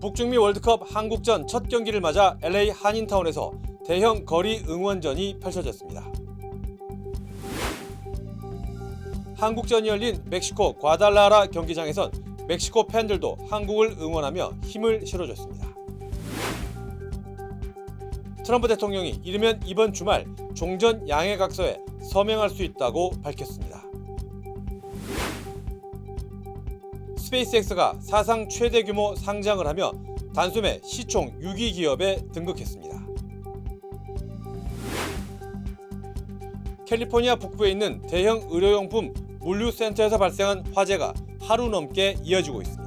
북중미 월드컵 한국전 첫 경기를 맞아 LA 한인타운에서 대형 거리 응원전이 펼쳐졌습니다. 한국전이 열린 멕시코 과달라하라 경기장에선 멕시코 팬들도 한국을 응원하며 힘을 실어줬습니다. 트럼프 대통령이 이르면 이번 주말 종전 양해각서에 서명할 수 있다고 밝혔습니다. 스페이스X가 사상 최대 규모 상장을 하며 단숨에 시총 6위 기업에 등극했습니다. 캘리포니아 북부에 있는 대형 의료용품 물류센터에서 발생한 화재가 하루 넘게 이어지고 있습니다.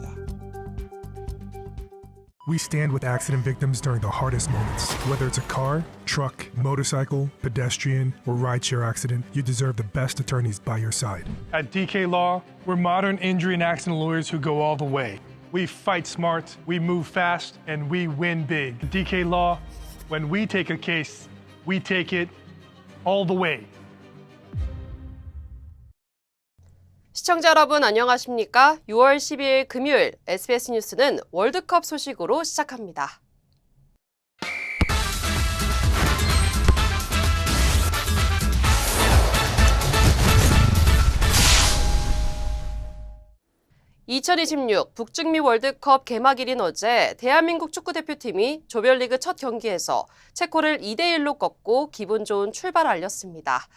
We stand with accident victims during the hardest moments. Whether it's a car, truck, motorcycle, pedestrian, or rideshare accident, you deserve the best attorneys by your side. At DK Law, we're modern injury and accident lawyers who go all the way. We fight smart, we move fast, and we win big. At DK Law, when we take a case, we take it all the way. 시청자 여러분 안녕하십니까? 6월 12일 금요일 SBS 뉴스는 월드컵 소식으로 시작합니다. (2026) 북중미 월드컵 개막일인 어제 대한민국 축구대표팀이 조별리그 첫 경기에서 체코를 2대1로 꺾고 기분 좋은 출발을 알렸습니다.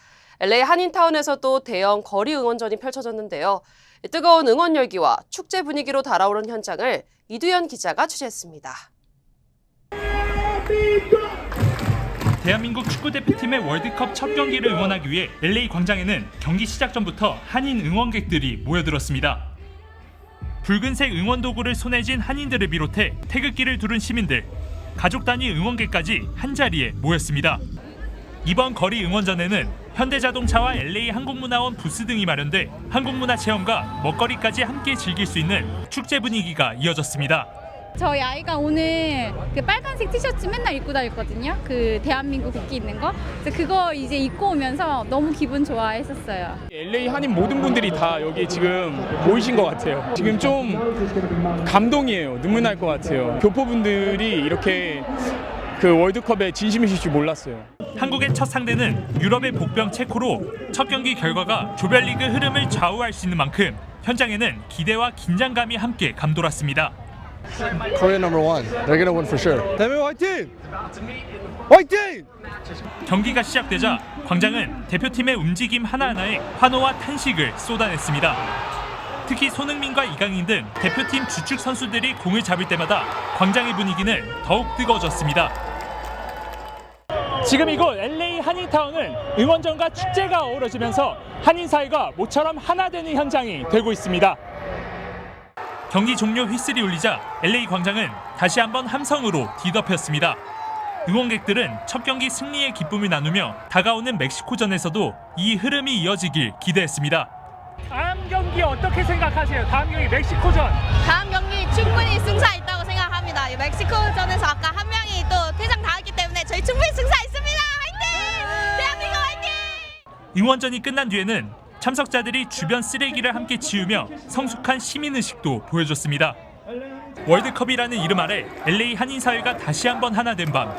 LA 한인타운에서도 대형 거리 응원전이 펼쳐졌는데요. 뜨거운 응원 열기와 축제 분위기로 달아오른 현장을 이두현 기자가 취재했습니다. 대한민국 축구대표팀의 월드컵 첫 경기를 응원하기 위해 LA 광장에는 경기 시작 전부터 한인 응원객들이 모여들었습니다. 붉은색 응원 도구를 손에 쥔 한인들을 비롯해 태극기를 두른 시민들, 가족 단위 응원객까지 한자리에 모였습니다. 이번 거리 응원전에는 현대자동차와 LA 항공문화원 부스 등이 마련돼 한국문화 체험과 먹거리까지 함께 즐길 수 있는 축제 분위기가 이어졌습니다. 저희 아이가 오늘 그 빨간색 티셔츠 맨날 입고 다녔거든요. 그 대한민국 국기 있는 거. 그래서 그거 이제 입고 오면서 너무 기분 좋아했었어요. LA 한인 모든 분들이 다 여기 지금 모이신 것 같아요. 지금 좀 감동이에요. 눈물 날 것 같아요. 교포분들이 이렇게 그 월드컵에 진심이실 줄 몰랐어요. 한국의 첫 상대는 유럽의 복병 체코로 첫 경기 결과가 조별리그 흐름을 좌우할 수 있는 만큼 현장에는 기대와 긴장감이 함께 감돌았습니다. Korea number one. They're gonna win for sure. 대한민국 화이팅! 화이팅! 경기가 시작되자 광장은 대표팀의 움직임 하나하나에 환호와 탄식을 쏟아냈습니다. 특히 손흥민과 이강인 등 대표팀 주축 선수들이 공을 잡을 때마다 광장의 분위기는 더욱 뜨거워졌습니다. 지금 이곳 LA 한인타운은 응원전과 축제가 어우러지면서 한인 사회가 모처럼 하나 되는 현장이 되고 있습니다. 경기 종료 휘슬이 울리자 LA 광장은 다시 한번 함성으로 뒤덮였습니다. 응원객들은 첫 경기 승리의 기쁨을 나누며 다가오는 멕시코전에서도 이 흐름이 이어지길 기대했습니다. 다음 경기 어떻게 생각하세요? 다음 경기 멕시코전. 다음 경기 충분히 승사 있다고 생각합니다. 멕시코전에서 아까 한 명이 또 퇴장 당했기 때문에 저희 충분히 승사 있습니다. 화이팅! 대한민국 화이팅! 응원전이 끝난 뒤에는 참석자들이 주변 쓰레기를 함께 치우며 성숙한 시민의식도 보여줬습니다. 월드컵이라는 이름 아래 LA 한인 사회가 다시 한번 하나 된 밤.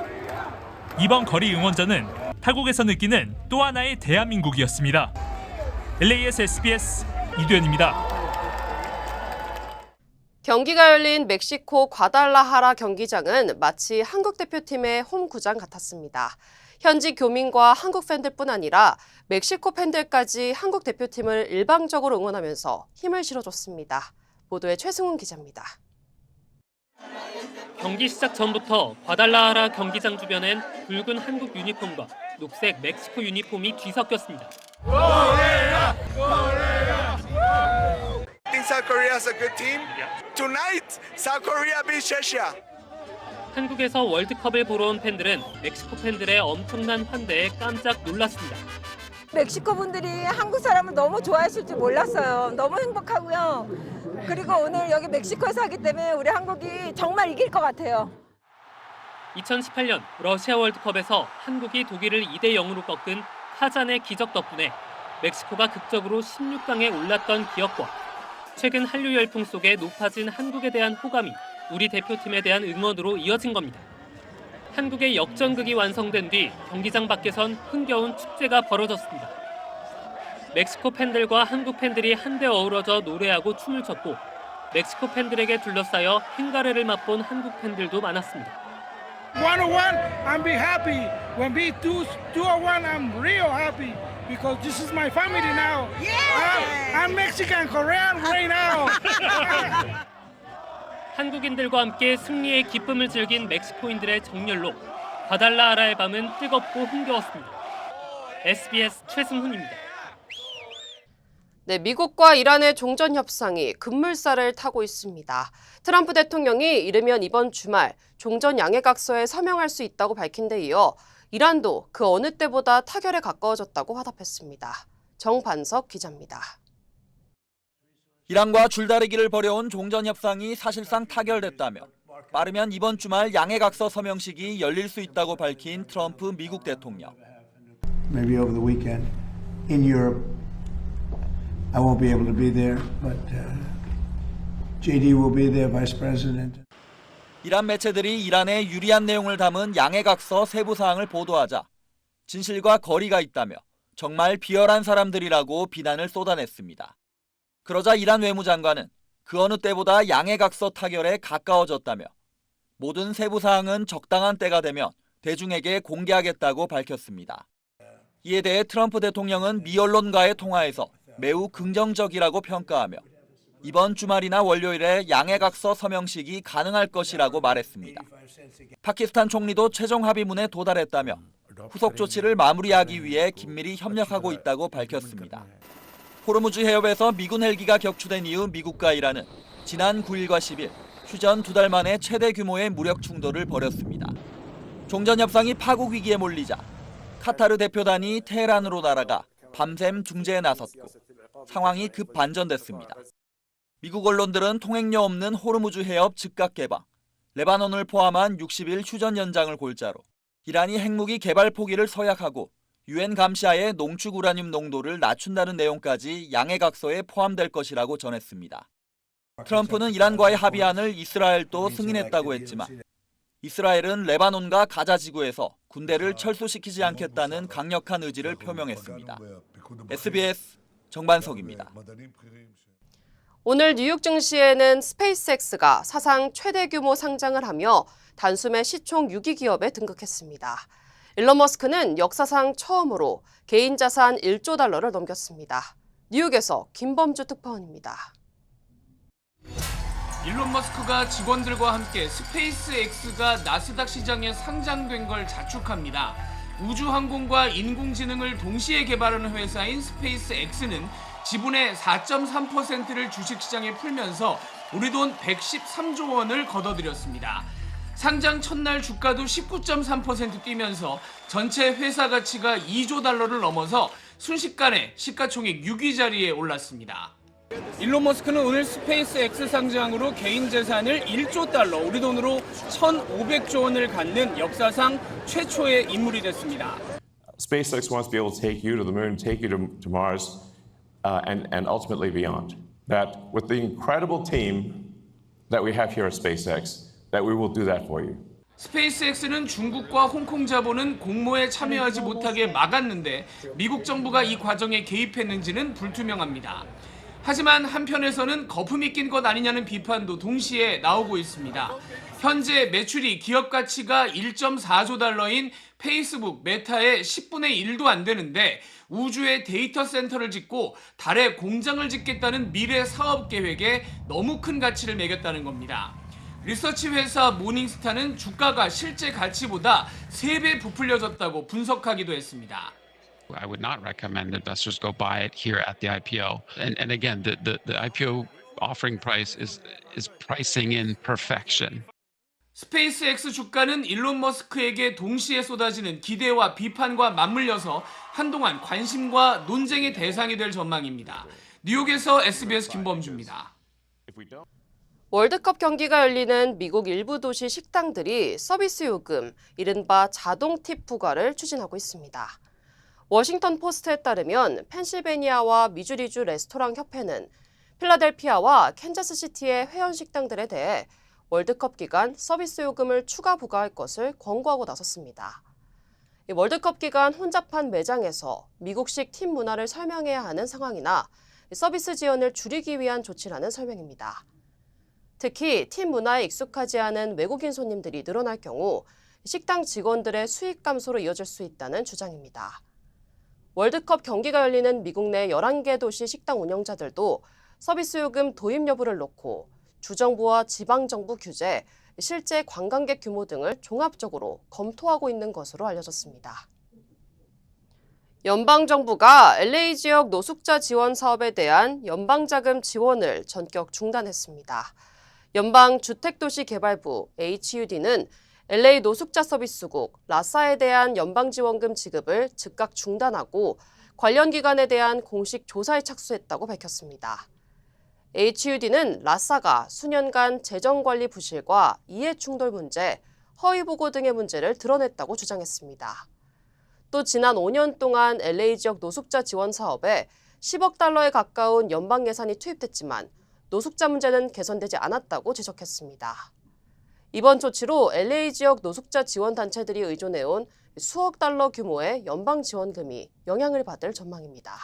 이번 거리 응원전은 타국에서 느끼는 또 하나의 대한민국이었습니다. LA에서 SBS 이두현입니다. 경기가 열린 멕시코 과달라하라 경기장은 마치 한국 대표팀의 홈구장 같았습니다. 현지 교민과 한국 팬들뿐 아니라 멕시코 팬들까지 한국 대표팀을 일방적으로 응원하면서 힘을 실어줬습니다. 보도에 최승훈 기자입니다. 경기 시작 전부터 과달라하라 경기장 주변엔 붉은 한국 유니폼과 녹색 멕시코 유니폼이 뒤섞였습니다. I think South Korea is a good team. Tonight, South Korea beats Czechia. 한국에서 월드컵을 보러 온 팬들은 멕시코 팬들의 엄청난 환대에 깜짝 놀랐습니다. 멕시코 분들이 한국 사람을 너무 좋아하실 줄 몰랐어요. 너무 행복하고요. 그리고 오늘 여기 멕시코에서 하기 때문에 우리 한국이 정말 이길 것 같아요. 2018년 러시아 월드컵에서 한국이 독일을 2대0으로 꺾은 하잔의 기적 덕분에 멕시코가 극적으로 16강에 올랐던 기억과 최근 한류 열풍 속에 높아진 한국에 대한 호감이 우리 대표팀에 대한 응원으로 이어진 겁니다. 한국의 역전극이 완성된 뒤 경기장 밖에선 흥겨운 축제가 벌어졌습니다. 멕시코 팬들과 한국 팬들이 한데 어우러져 노래하고 춤을 췄고 멕시코 팬들에게 둘러싸여 행가래를 맛본 한국 팬들도 많았습니다. 1-1, I'm be happy. When we 2-1, I'm real happy because this is my family now. I'm Mexican, Korean right now. 한국인들과 함께 승리의 기쁨을 즐긴 멕시코인들의 정열로 과달라하라의 밤은 뜨겁고 흥겨웠습니다. SBS 최승훈입니다. 네, 미국과 이란의 종전 협상이 급물살을 타고 있습니다. 트럼프 대통령이 이르면 이번 주말 종전 양해각서에 서명할 수 있다고 밝힌 데 이어 이란도 그 어느 때보다 타결에 가까워졌다고 화답했습니다. 정반석 기자입니다. 이란과 줄다리기를 벌여온 종전 협상이 사실상 타결됐다며 빠르면 이번 주말 양해각서 서명식이 열릴 수 있다고 밝힌 트럼프 미국 대통령. Maybe over the weekend in Europe. I won't be able to be there, but JD will be there, Vice President. 이란 매체들이 이란의 유리한 내용을 담은 양해각서 세부 사항을 보도하자 진실과 거리가 있다며 정말 비열한 사람들이라고 비난을 쏟아냈습니다. 그러자 이란 외무장관은 그 어느 때보다 양해각서 타결에 가까워졌다며 모든 세부 사항은 적당한 때가 되면 대중에게 공개하겠다고 밝혔습니다. 이에 대해 트럼프 대통령은 미 언론과의 통화에서 매우 긍정적이라고 평가하며 이번 주말이나 월요일에 양해각서 서명식이 가능할 것이라고 말했습니다. 파키스탄 총리도 최종 합의문에 도달했다며 후속 조치를 마무리하기 위해 긴밀히 협력하고 있다고 밝혔습니다. 호르무즈 해협에서 미군 헬기가 격추된 이후 미국과 이란은 지난 9일과 10일 휴전 2달 만에 최대 규모의 무력 충돌을 벌였습니다. 종전 협상이 파국 위기에 몰리자 카타르 대표단이 테헤란으로 날아가 밤샘 중재에 나섰고 상황이 급 반전됐습니다. 미국 언론들은 통행료 없는 호르무즈 해협 즉각 개방, 레바논을 포함한 60일 휴전 연장을 골자로 이란이 핵무기 개발 포기를 서약하고 유엔 감시하에 농축 우라늄 농도를 낮춘다는 내용까지 양해각서에 포함될 것이라고 전했습니다. 트럼프는 이란과의 합의안을 이스라엘도 승인했다고 했지만 이스라엘은 레바논과 가자 지구에서 군대를 철수시키지 않겠다는 강력한 의지를 표명했습니다. SBS 정반석입니다. 오늘 뉴욕 증시에는 스페이스X가 사상 최대 규모 상장을 하며 단숨에 시총 6위 기업에 등극했습니다. 일론 머스크는 역사상 처음으로 개인 자산 1조 달러를 넘겼습니다. 뉴욕에서 김범주 특파원입니다. 일론 머스크가 직원들과 함께 스페이스X가 나스닥 시장에 상장된 걸 자축합니다. 우주항공과 인공지능을 동시에 개발하는 회사인 스페이스X는 지분의 4.3%를 주식시장에 풀면서 우리 돈 113조 원을 거둬들였습니다. 상장 첫날 주가도 19.3% 뛰면서 전체 회사 가치가 2조 달러를 넘어서 순식간에 시가총액 6위 자리에 올랐습니다. 일론 머스크는 오늘 스페이스X 상장으로 개인 재산을 1조 달러, 우리 돈으로 1,500조 원을 갖는 역사상 최초의 인물이 됐습니다. SpaceX wants to be able to take you to the moon, take you to Mars, and ultimately beyond. That with the incredible team that we have here at SpaceX, that we will do that for you. 스페이스X는 중국과 홍콩 자본은 공모에 참여하지 못하게 막았는데 미국 정부가 이 과정에 개입했는지는 불투명합니다. 하지만 한편에서는 거품이 낀 것 아니냐는 비판도 동시에 나오고 있습니다. 현재 매출이 기업 가치가 1.4조 달러인 페이스북 메타의 10분의 1도 안 되는데 우주에 데이터 센터를 짓고 달에 공장을 짓겠다는 미래 사업 계획에 너무 큰 가치를 매겼다는 겁니다. 리서치 회사 모닝스타는 주가가 실제 가치보다 3배 부풀려졌다고 분석하기도 했습니다. I would not recommend investors go buy it here at the IPO. And again, the IPO offering price is pricing in perfection. 스페이스X 주가는 일론 머스크에게 동시에 쏟아지는 기대와 비판과 맞물려서 한동안 관심과 논쟁의 대상이 될 전망입니다. 뉴욕에서 SBS 김범주입니다. 월드컵 경기가 열리는 미국 일부 도시 식당들이 서비스 요금, 이른바 자동 팁 부과를 추진하고 있습니다. 워싱턴 포스트에 따르면 펜실베니아와 미주리주 레스토랑 협회는 필라델피아와 캔자스시티의 회원 식당들에 대해 월드컵 기간 서비스 요금을 추가 부과할 것을 권고하고 나섰습니다. 월드컵 기간 혼잡한 매장에서 미국식 팀 문화를 설명해야 하는 상황이나 서비스 지연을 줄이기 위한 조치라는 설명입니다. 특히 팀 문화에 익숙하지 않은 외국인 손님들이 늘어날 경우 식당 직원들의 수익 감소로 이어질 수 있다는 주장입니다. 월드컵 경기가 열리는 미국 내 11개 도시 식당 운영자들도 서비스 요금 도입 여부를 놓고 주정부와 지방정부 규제, 실제 관광객 규모 등을 종합적으로 검토하고 있는 것으로 알려졌습니다. 연방정부가 LA 지역 노숙자 지원 사업에 대한 연방자금 지원을 전격 중단했습니다. 연방주택도시개발부 HUD는 LA 노숙자 서비스국 라사에 대한 연방지원금 지급을 즉각 중단하고 관련 기관에 대한 공식 조사에 착수했다고 밝혔습니다. HUD는 라사가 수년간 재정관리 부실과 이해충돌 문제, 허위보고 등의 문제를 드러냈다고 주장했습니다. 또 지난 5년 동안 LA 지역 노숙자 지원 사업에 10억 달러에 가까운 연방 예산이 투입됐지만 노숙자 문제는 개선되지 않았다고 지적했습니다. 이번 조치로 LA 지역 노숙자 지원 단체들이 의존해온 수억 달러 규모의 연방 지원금이 영향을 받을 전망입니다.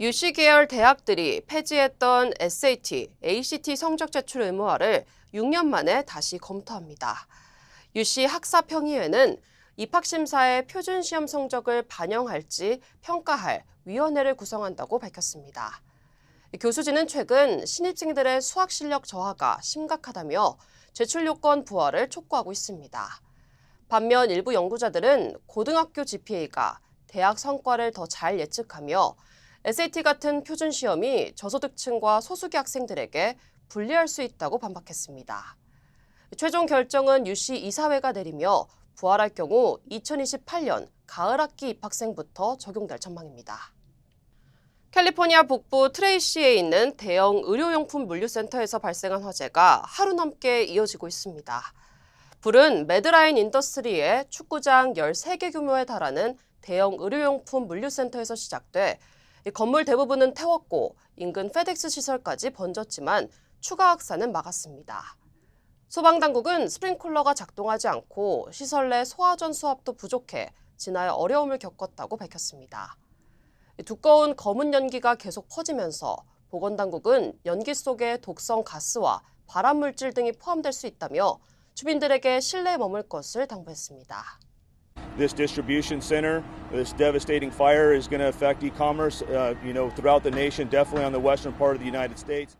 UC 계열 대학들이 폐지했던 SAT, ACT 성적 제출 의무화를 6년 만에 다시 검토합니다. UC 학사평의회는 입학심사의 표준시험 성적을 반영할지 평가할 위원회를 구성한다고 밝혔습니다. 교수진은 최근 신입생들의 수학 실력 저하가 심각하다며 제출 요건 부활을 촉구하고 있습니다. 반면 일부 연구자들은 고등학교 GPA가 대학 성과를 더 잘 예측하며 SAT 같은 표준시험이 저소득층과 소수계 학생들에게 불리할 수 있다고 반박했습니다. 최종 결정은 UC 이사회가 내리며 부활할 경우 2028년 가을 학기 입학생부터 적용될 전망입니다. 캘리포니아 북부 트레이시에 있는 대형 의료용품 물류센터에서 발생한 화재가 하루 넘게 이어지고 있습니다. 불은 매드라인 인더스트리의 축구장 13개 규모에 달하는 대형 의료용품 물류센터에서 시작돼 건물 대부분은 태웠고 인근 페덱스 시설까지 번졌지만 추가 확산은 막았습니다. 소방당국은 스프링클러가 작동하지 않고 시설 내 소화전 수압도 부족해 진화에 어려움을 겪었다고 밝혔습니다. 두꺼운 검은 연기가 계속 퍼지면서 보건당국은 연기 속에 독성 가스와 발암물질 등이 포함될 수 있다며 주민들에게 실내에 머물 것을 당부했습니다. This distribution center, this devastating fire is going to affect e-commerce, throughout the nation, definitely on the western part of the United States.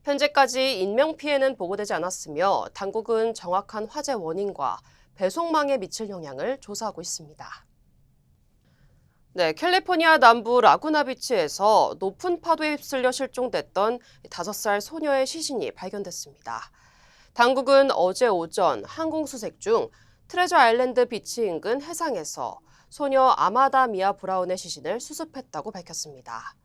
현재까지 인명 피해는 보고되지 않았으며 당국은 정확한 화재 원인과 배송망에 미칠 영향을 조사하고 있습니다. 캘리포니아 남부 라구나비치에서 높은 파도에 휩쓸려 실종됐던 5살 소녀의 시신이 발견됐습니다. 당국은 어제 오전 항공수색 중 트레저 아일랜드 비치 인근 해상에서 소녀 아마다 미아 브라운의 시신을 수습했다고 밝혔습니다.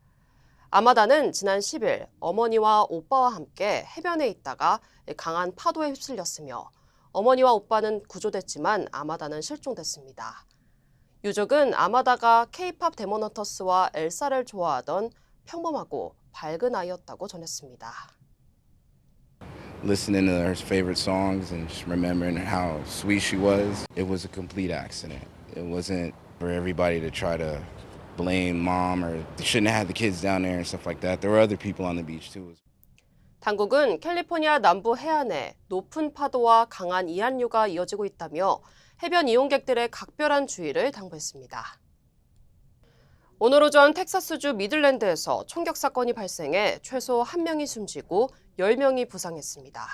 아마다는 지난 10일 어머니와 오빠와 함께 해변에 있다가 강한 파도에 휩쓸렸으며 어머니와 오빠는 구조됐지만 아마다는 실종됐습니다. 유족은 아마다가 K-팝 데모너터스와 엘사를 좋아하던 평범하고 밝은 아이였다고 전했습니다. Listening to her favorite songs and just remembering how sweet she was, it was a complete accident. It wasn't for everybody to try to blame mom or they shouldn't have had the kids down there and stuff like that. There were other people on the beach too. 당국은 캘리포니아 남부 해안에 높은 파도와 강한 이한류가 이어지고 있다며 해변 이용객들의 각별한 주의를 당부했습니다. 오늘 오전 텍사스주 미들랜드에서 총격 사건이 발생해 최소 1명이 숨지고 10명이 부상했습니다.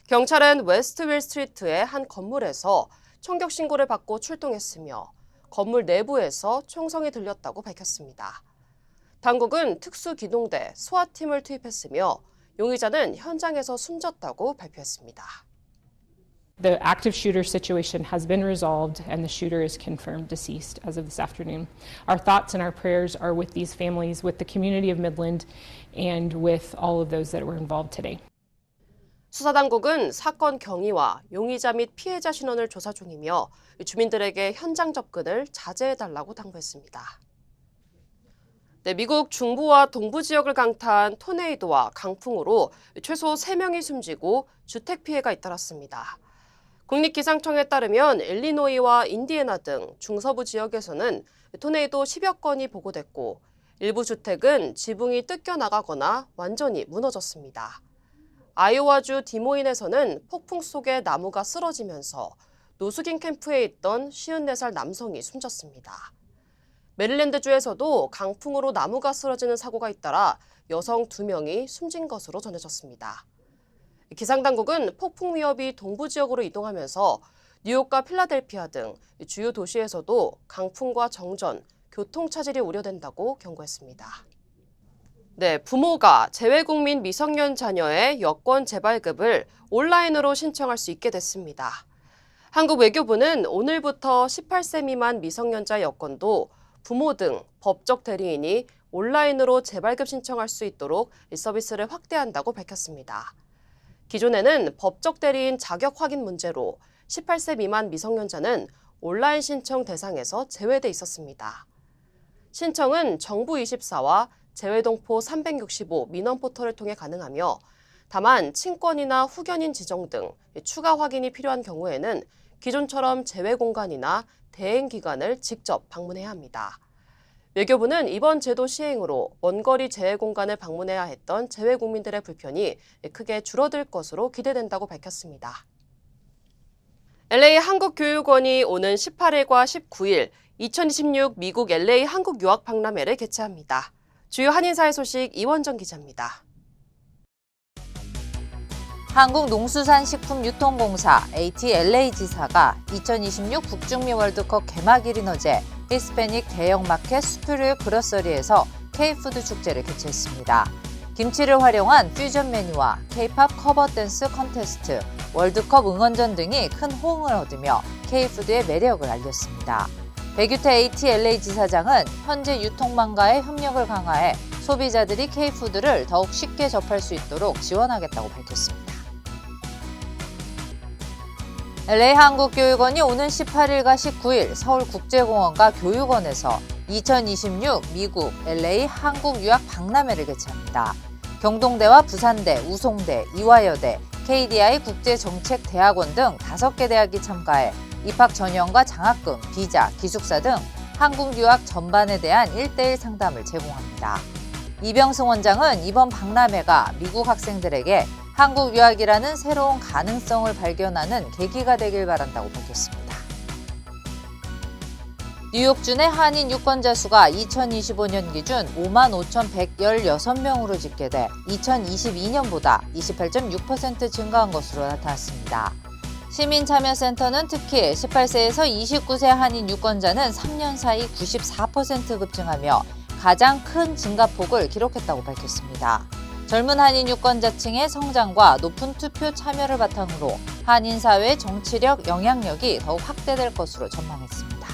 경찰은 웨스트윌 스트리트의 한 건물에서 총격 신고를 받고 출동했으며 건물 내부에서 총성이 들렸다고 밝혔습니다. 당국은 특수기동대 스와팀을 투입했으며 용의자는 현장에서 숨졌다고 발표했습니다. The active shooter situation has been resolved and the shooter is confirmed deceased as of this afternoon. Our thoughts and our prayers are with these families, with the community of Midland, and with all of those that were involved today. 수사당국은 사건 경위와 용의자 및 피해자 신원을 조사 중이며 주민들에게 현장 접근을 자제해달라고 당부했습니다. 네, 미국 중부와 동부 지역을 강타한 토네이도와 강풍으로 최소 3명이 숨지고 주택 피해가 잇따랐습니다. 국립기상청에 따르면 일리노이와 인디애나 등 중서부 지역에서는 토네이도 10여 건이 보고됐고 일부 주택은 지붕이 뜯겨나가거나 완전히 무너졌습니다. 아이오와주 디모인에서는 폭풍 속에 나무가 쓰러지면서 노숙인 캠프에 있던 54살 남성이 숨졌습니다. 메릴랜드주에서도 강풍으로 나무가 쓰러지는 사고가 잇따라 여성 2명이 숨진 것으로 전해졌습니다. 기상당국은 폭풍 위협이 동부 지역으로 이동하면서 뉴욕과 필라델피아 등 주요 도시에서도 강풍과 정전, 교통차질이 우려된다고 경고했습니다. 네, 부모가 재외국민 미성년 자녀의 여권 재발급을 온라인으로 신청할 수 있게 됐습니다. 한국 외교부는 오늘부터 18세 미만 미성년자 여권도 부모 등 법적 대리인이 온라인으로 재발급 신청할 수 있도록 이 서비스를 확대한다고 밝혔습니다. 기존에는 법적 대리인 자격 확인 문제로 18세 미만 미성년자는 온라인 신청 대상에서 제외돼 있었습니다. 신청은 정부24와 재외동포 365 민원 포털을 통해 가능하며 다만 친권이나 후견인 지정 등 추가 확인이 필요한 경우에는 기존처럼 재외공간이나 대행기관을 직접 방문해야 합니다. 외교부는 이번 제도 시행으로 원거리 재외공간을 방문해야 했던 재외국민들의 불편이 크게 줄어들 것으로 기대된다고 밝혔습니다. LA 한국교육원이 오는 18일과 19일 2026 미국 LA 한국유학박람회를 개최합니다. 주요 한인사회 소식 이원정 기자입니다. 한국농수산식품유통공사 AT-LA 지사가 2026 북중미 월드컵 개막일인 어제 히스패닉 대형마켓 슈프르 그로서리에서 K-푸드 축제를 개최했습니다. 김치를 활용한 퓨전 메뉴와 K-팝 커버 댄스 컨테스트, 월드컵 응원전 등이 큰 호응을 얻으며 K-푸드의 매력을 알렸습니다. 백유태 AT-LA 지사장은 현재 유통망과의 협력을 강화해 소비자들이 K-푸드를 더욱 쉽게 접할 수 있도록 지원하겠다고 밝혔습니다. LA 한국교육원이 오는 18일과 19일 서울국제공원과 교육원에서 2026 미국 LA 한국유학박람회를 개최합니다. 경동대와 부산대, 우송대, 이화여대, KDI 국제정책대학원 등 5개 대학이 참가해 입학 전형과 장학금, 비자, 기숙사 등 한국 유학 전반에 대한 1:1 상담을 제공합니다. 이병승 원장은 이번 박람회가 미국 학생들에게 한국 유학이라는 새로운 가능성을 발견하는 계기가 되길 바란다고 밝혔습니다. 뉴욕주 내 한인 유권자 수가 2025년 기준 55,116명으로 집계돼 2022년보다 28.6% 증가한 것으로 나타났습니다. 시민참여센터는 특히 18세에서 29세 한인 유권자는 3년 사이 94% 급증하며 가장 큰 증가폭을 기록했다고 밝혔습니다. 젊은 한인 유권자층의 성장과 높은 투표 참여를 바탕으로 한인 사회의 정치력, 영향력이 더욱 확대될 것으로 전망했습니다.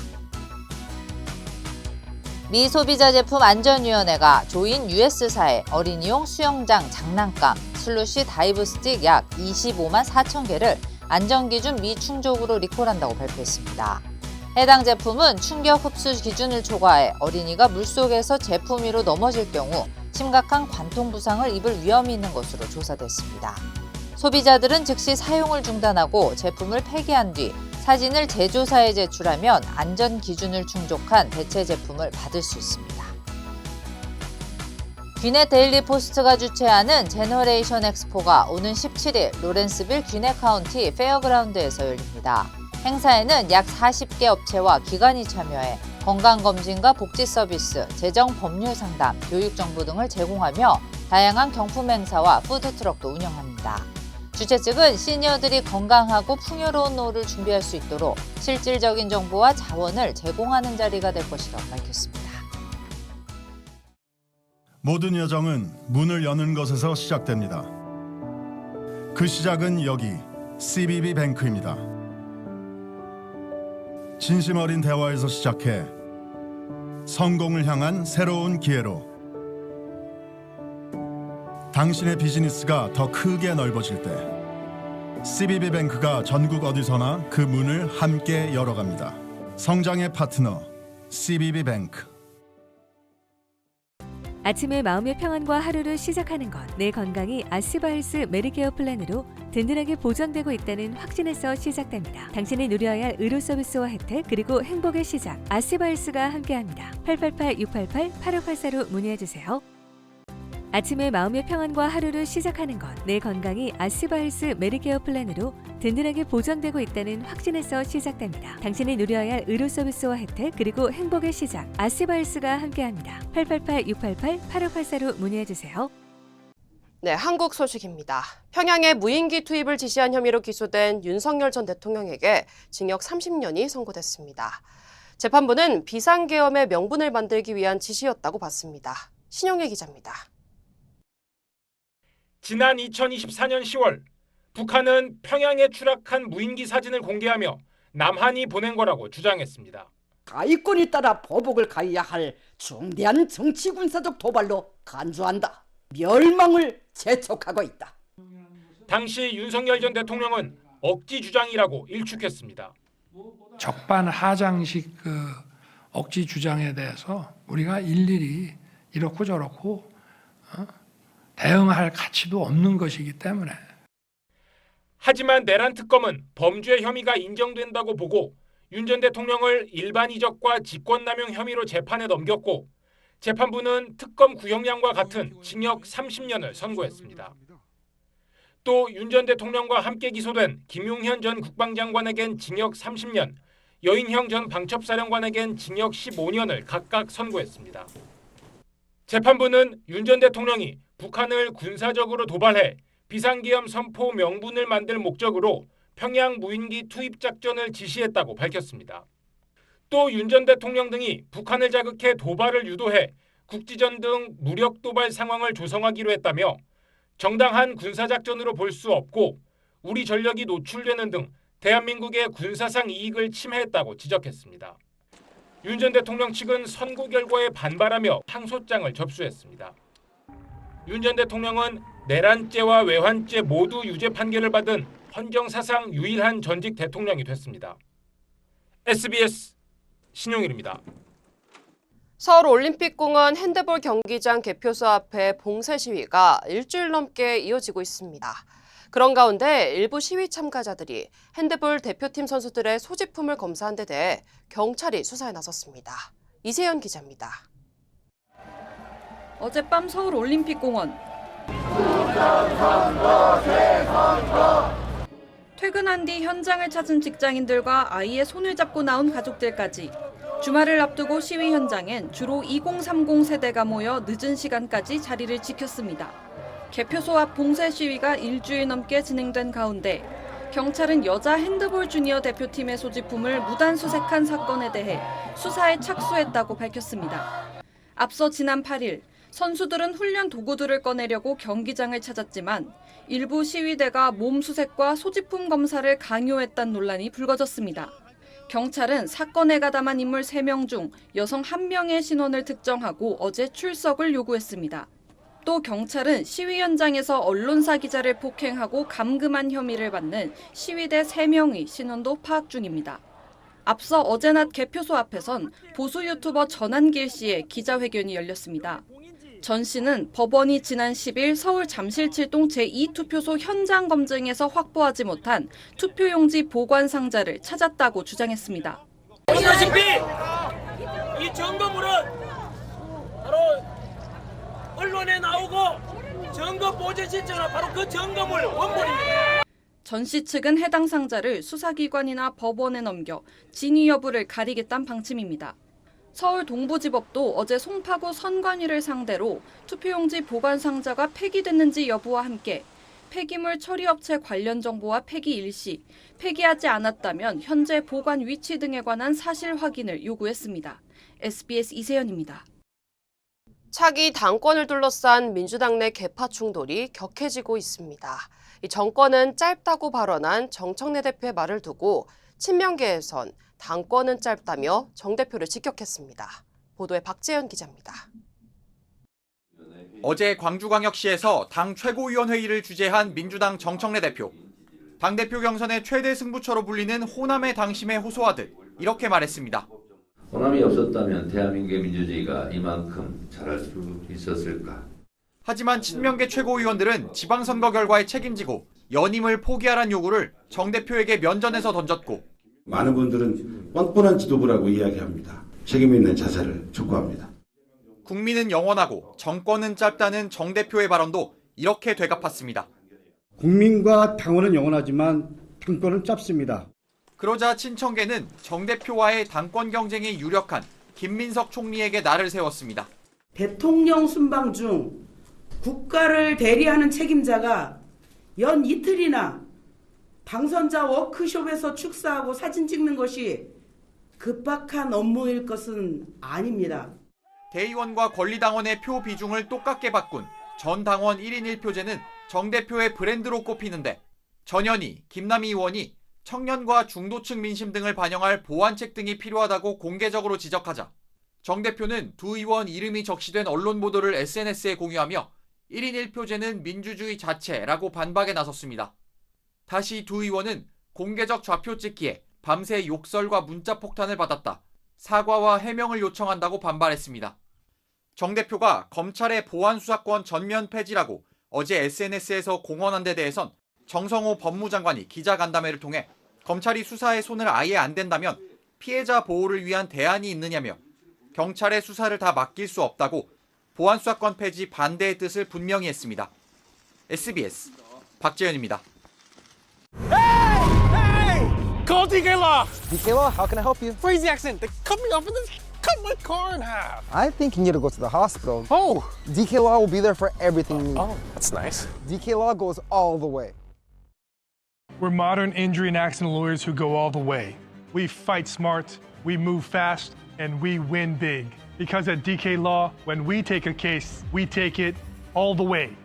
미 소비자제품안전위원회가 조인 US사에 어린이용 수영장 장난감, 슬러시 다이브 스틱 약 25만 4천 개를 안전기준 미충족으로 리콜한다고 발표했습니다. 해당 제품은 충격 흡수 기준을 초과해 어린이가 물속에서 제품 위로 넘어질 경우 심각한 관통 부상을 입을 위험이 있는 것으로 조사됐습니다. 소비자들은 즉시 사용을 중단하고 제품을 폐기한 뒤 사진을 제조사에 제출하면 안전 기준을 충족한 대체 제품을 받을 수 있습니다. 귀넷 데일리 포스트가 주최하는 제너레이션 엑스포가 오는 17일 로렌스빌 귀넷 카운티 페어그라운드에서 열립니다. 행사에는 약 40개 업체와 기관이 참여해 건강검진과 복지 서비스, 재정 법률 상담, 교육 정보 등을 제공하며 다양한 경품 행사와 푸드트럭도 운영합니다. 주최 측은 시니어들이 건강하고 풍요로운 노후를 준비할 수 있도록 실질적인 정보와 자원을 제공하는 자리가 될 것이라고 밝혔습니다. 모든 여정은 문을 여는 것에서 시작됩니다. 그 시작은 여기 CBB 뱅크입니다. 진심 어린 대화에서 시작해 성공을 향한 새로운 기회로 당신의 비즈니스가 더 크게 넓어질 때 CBB 뱅크가 전국 어디서나 그 문을 함께 열어갑니다. 성장의 파트너 CBB 뱅크. 아침에 마음의 평안과 하루를 시작하는 것. 내 건강이 아스바헬스 메디케어 플랜으로 든든하게 보장되고 있다는 확신에서 시작됩니다. 당신이 누려야 할 의료 서비스와 혜택 그리고 행복의 시작. 아스바헬스가 함께합니다. 888-688-8584로 문의해주세요. 아침에 마음의 평안과 하루를 시작하는 것. 내 건강이 아스바헬스 메디케어 플랜으로 든든하게 보장되고 있다는 확신에서 시작됩니다. 당신이 누려야 할 의료 서비스와 혜택 그리고 행복의 시작. 아스바헬스가 함께합니다. 888-688-8584로 문의해주세요. 네, 한국 소식입니다. 평양에 무인기 투입을 지시한 혐의로 기소된 윤석열 전 대통령에게 징역 30년이 선고됐습니다. 재판부는 비상계엄의 명분을 만들기 위한 지시였다고 봤습니다. 신용혜 기자입니다. 지난 2024년 10월 북한은 평양에 추락한 무인기 사진을 공개하며 남한이 보낸 거라고 주장했습니다. 가위권에 따라 보복을 가해야 할 중대한 정치 군사적 도발로 간주한다. 멸망을 재촉하고 있다. 당시 윤석열 전 대통령은 억지 주장이라고 일축했습니다. 적반하장식 억지 주장에 대해서 우리가 일일이 이렇고 저렇고 대응할 가치도 없는 것이기 때문에. 하지만 내란 특검은 범죄 혐의가 인정된다고 보고 윤 전 대통령을 일반 이적과 직권남용 혐의로 재판에 넘겼고 재판부는 특검 구형량과 같은 징역 30년을 선고했습니다. 또 윤 전 대통령과 함께 기소된 김용현 전 국방장관에겐 징역 30년, 여인형 전 방첩사령관에겐 징역 15년을 각각 선고했습니다. 재판부는 윤 전 대통령이 북한을 군사적으로 도발해 비상계엄 선포 명분을 만들 목적으로 평양 무인기 투입 작전을 지시했다고 밝혔습니다. 또 윤 전 대통령 등이 북한을 자극해 도발을 유도해 국지전 등 무력 도발 상황을 조성하기로 했다며 정당한 군사작전으로 볼 수 없고 우리 전력이 노출되는 등 대한민국의 군사상 이익을 침해했다고 지적했습니다. 윤 전 대통령 측은 선고 결과에 반발하며 항소장을 접수했습니다. 윤 전 대통령은 내란죄와 외환죄 모두 유죄 판결을 받은 헌정사상 유일한 전직 대통령이 됐습니다. SBS 신용일입니다. 서울올림픽공원 핸드볼 경기장 개표소 앞에 봉쇄 시위가 일주일 넘게 이어지고 있습니다. 그런 가운데 일부 시위 참가자들이 핸드볼 대표팀 선수들의 소지품을 검사한 데 대해 경찰이 수사에 나섰습니다. 이세연 기자입니다. 어젯밤 서울올림픽공원. 퇴근한 뒤 현장을 찾은 직장인들과 아이의 손을 잡고 나온 가족들까지. 주말을 앞두고 시위 현장엔 주로 2030 세대가 모여 늦은 시간까지 자리를 지켰습니다. 개표소 앞 봉쇄 시위가 일주일 넘게 진행된 가운데 경찰은 여자 핸드볼 주니어 대표팀의 소지품을 무단 수색한 사건에 대해 수사에 착수했다고 밝혔습니다. 앞서 지난 8일 선수들은 훈련 도구들을 꺼내려고 경기장을 찾았지만 일부 시위대가 몸 수색과 소지품 검사를 강요했다는 논란이 불거졌습니다. 경찰은 사건에 가담한 인물 3명 중 여성 1명의 신원을 특정하고 어제 출석을 요구했습니다. 또 경찰은 시위 현장에서 언론사 기자를 폭행하고 감금한 혐의를 받는 시위대 3명의 신원도 파악 중입니다. 앞서 어제 낮 개표소 앞에선 보수 유튜버 전한길 씨의 기자회견이 열렸습니다. 전 씨는 법원이 지난 10일 서울 잠실칠동 제2투표소 현장 검증에서 확보하지 못한 투표용지 보관 상자를 찾았다고 주장했습니다. 보시다시피 이 점검물은 바로 언론에 나오고 점검 보전 실제로 바로 그 점검물 원본입니다. 전 씨 측은 해당 상자를 수사기관이나 법원에 넘겨 진위 여부를 가리겠다는 방침입니다. 서울 동부지법도 어제 송파구 선관위를 상대로 투표용지 보관 상자가 폐기됐는지 여부와 함께 폐기물 처리업체 관련 정보와 폐기 일시, 폐기하지 않았다면 현재 보관 위치 등에 관한 사실 확인을 요구했습니다. SBS 이세연입니다. 차기 당권을 둘러싼 민주당 내 계파 충돌이 격해지고 있습니다. 이 정권은 짧다고 발언한 정청래 대표의 말을 두고 친명계에선 당권은 짧다며 정 대표를 직격했습니다. 보도에 박재현 기자입니다. 어제 광주광역시에서 당 최고위원회의를 주재한 민주당 정청래 대표. 당대표 경선의 최대 승부처로 불리는 호남의 당심에 호소하듯 이렇게 말했습니다. 호남이 없었다면 대한민국의 민주주의가 이만큼 잘할 수 있었을까? 하지만 친명계 최고위원들은 지방선거 결과에 책임지고 연임을 포기하라는 요구를 정 대표에게 면전에서 던졌고 많은 분들은 뻔뻔한 지도부라고 이야기합니다. 책임 있는 자세를 촉구합니다. 국민은 영원하고 정권은 짧다는 정 대표의 발언도 이렇게 되갚았습니다. 국민과 당원은 영원하지만 당권은 짧습니다. 그러자 친청계는 정 대표와의 당권 경쟁이 유력한 김민석 총리에게 날을 세웠습니다. 대통령 순방 중 국가를 대리하는 책임자가 연 이틀이나 당선자 워크숍에서 축사하고 사진 찍는 것이 급박한 업무일 것은 아닙니다. 대의원과 권리당원의 표 비중을 똑같게 바꾼 전 당원 1인 1표제는 정 대표의 브랜드로 꼽히는데 전현희, 김남희 의원이 청년과 중도층 민심 등을 반영할 보완책 등이 필요하다고 공개적으로 지적하자 정 대표는 두 의원 이름이 적시된 언론 보도를 SNS에 공유하며 1인 1표제는 민주주의 자체라고 반박에 나섰습니다. 다시 두 의원은 공개적 좌표 찍기에 밤새 욕설과 문자 폭탄을 받았다. 사과와 해명을 요청한다고 반발했습니다. 정 대표가 검찰의 보안수사권 전면 폐지라고 어제 SNS에서 공언한 데 대해선 정성호 법무장관이 기자간담회를 통해 검찰이 수사에 손을 아예 안 댄다면 피해자 보호를 위한 대안이 있느냐며 경찰의 수사를 다 맡길 수 없다고 보안수사권 폐지 반대의 뜻을 분명히 했습니다. SBS 박재현입니다. Call DK Law. DK Law, how can I help you? Crazy accident. They cut me off and then cut my car in half. I think you need to go to the hospital. Oh. DK Law will be there for everything you need. Oh, that's nice. DK Law goes all the way. We're modern injury and accident lawyers who go all the way. We fight smart, we move fast, and we win big. Because at DK Law, when we take a case, we take it all the way.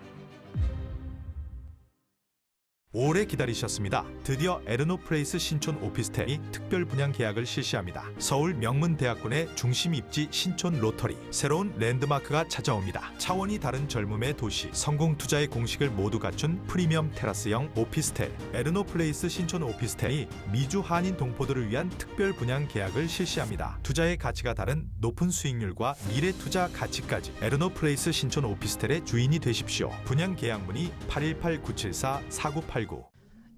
오래 기다리셨습니다. 드디어 에르노플레이스 신촌 오피스텔이 특별 분양 계약을 실시합니다. 서울 명문대학군의 중심 입지 신촌 로터리, 새로운 랜드마크가 찾아옵니다. 차원이 다른 젊음의 도시, 성공 투자의 공식을 모두 갖춘 프리미엄 테라스형 오피스텔 에르노플레이스 신촌 오피스텔이 미주 한인 동포들을 위한 특별 분양 계약을 실시합니다. 투자의 가치가 다른 높은 수익률과 미래 투자 가치까지 에르노플레이스 신촌 오피스텔의 주인이 되십시오. 분양 계약 문의 818-974-4989.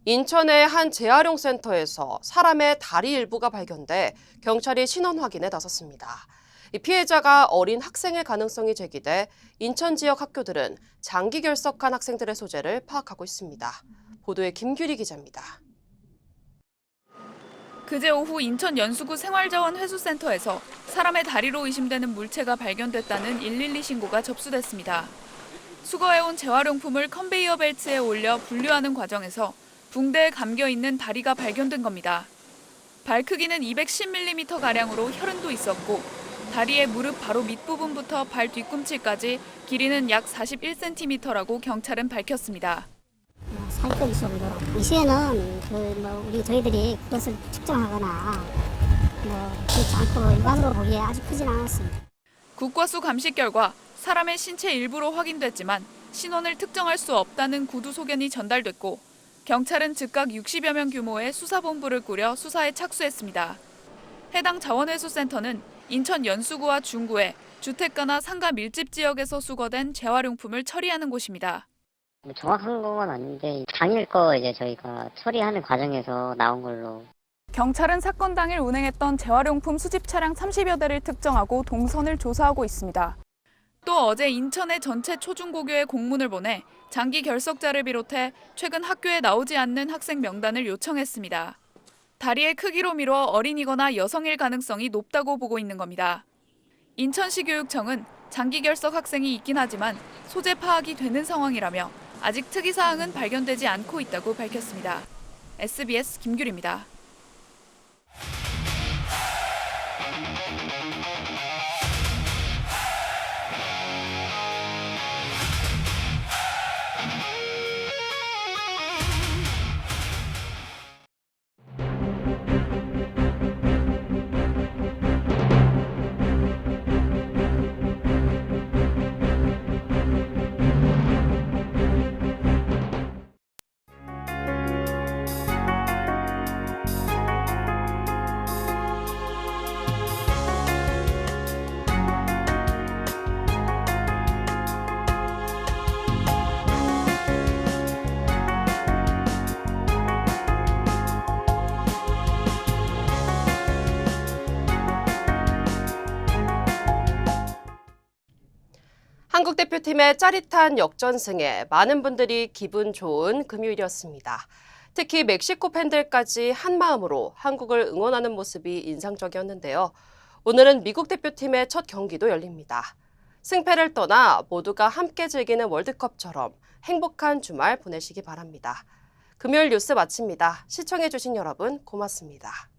인천의 한 재활용 센터에서 사람의 다리 일부가 발견돼 경찰이 신원 확인에 나섰습니다. 이 피해자가 어린 학생일 가능성이 제기돼 인천 지역 학교들은 장기 결석한 학생들의 소재를 파악하고 있습니다. 보도에 김규리 기자입니다. 그제 오후 인천 연수구 생활자원회수센터에서 사람의 다리로 의심되는 물체가 발견됐다는 112 신고가 접수됐습니다. 수거해온 재활용품을 컨베이어 벨트에 올려 분류하는 과정에서 붕대에 감겨있는 다리가 발견된 겁니다. 발 크기는 210mm가량으로 혈흔도 있었고 다리의 무릎 바로 밑부분부터 발 뒤꿈치까지 길이는 약 41cm라고 경찰은 밝혔습니다. 사기꾼 정도로 이 시에는 저희들이 그것을 측정하거나 그렇지 않고 일반으로 보기에 아주 크진 않았습니다. 국과수 감식 결과 사람의 신체 일부로 확인됐지만 신원을 특정할 수 없다는 구두 소견이 전달됐고 경찰은 즉각 60여 명 규모의 수사본부를 꾸려 수사에 착수했습니다. 해당 자원회수센터는 인천 연수구와 중구의 주택가나 상가 밀집 지역에서 수거된 재활용품을 처리하는 곳입니다. 정확한 건 아닌데 당일 거 저희가 처리하는 과정에서 나온 걸로. 경찰은 사건 당일 운행했던 재활용품 수집 차량 30여 대를 특정하고 동선을 조사하고 있습니다. 또 어제 인천의 전체 초중고교에 공문을 보내 장기 결석자를 비롯해 최근 학교에 나오지 않는 학생 명단을 요청했습니다. 다리의 크기로 미뤄 어린이거나 여성일 가능성이 높다고 보고 있는 겁니다. 인천시 교육청은 장기 결석 학생이 있긴 하지만 소재 파악이 되는 상황이라며 아직 특이 사항은 발견되지 않고 있다고 밝혔습니다. SBS 김규리입니다. 한국 대표팀의 짜릿한 역전승에 많은 분들이 기분 좋은 금요일이었습니다. 특히 멕시코 팬들까지 한마음으로 한국을 응원하는 모습이 인상적이었는데요. 오늘은 미국 대표팀의 첫 경기도 열립니다. 승패를 떠나 모두가 함께 즐기는 월드컵처럼 행복한 주말 보내시기 바랍니다. 금요일 뉴스 마칩니다. 시청해주신 여러분 고맙습니다.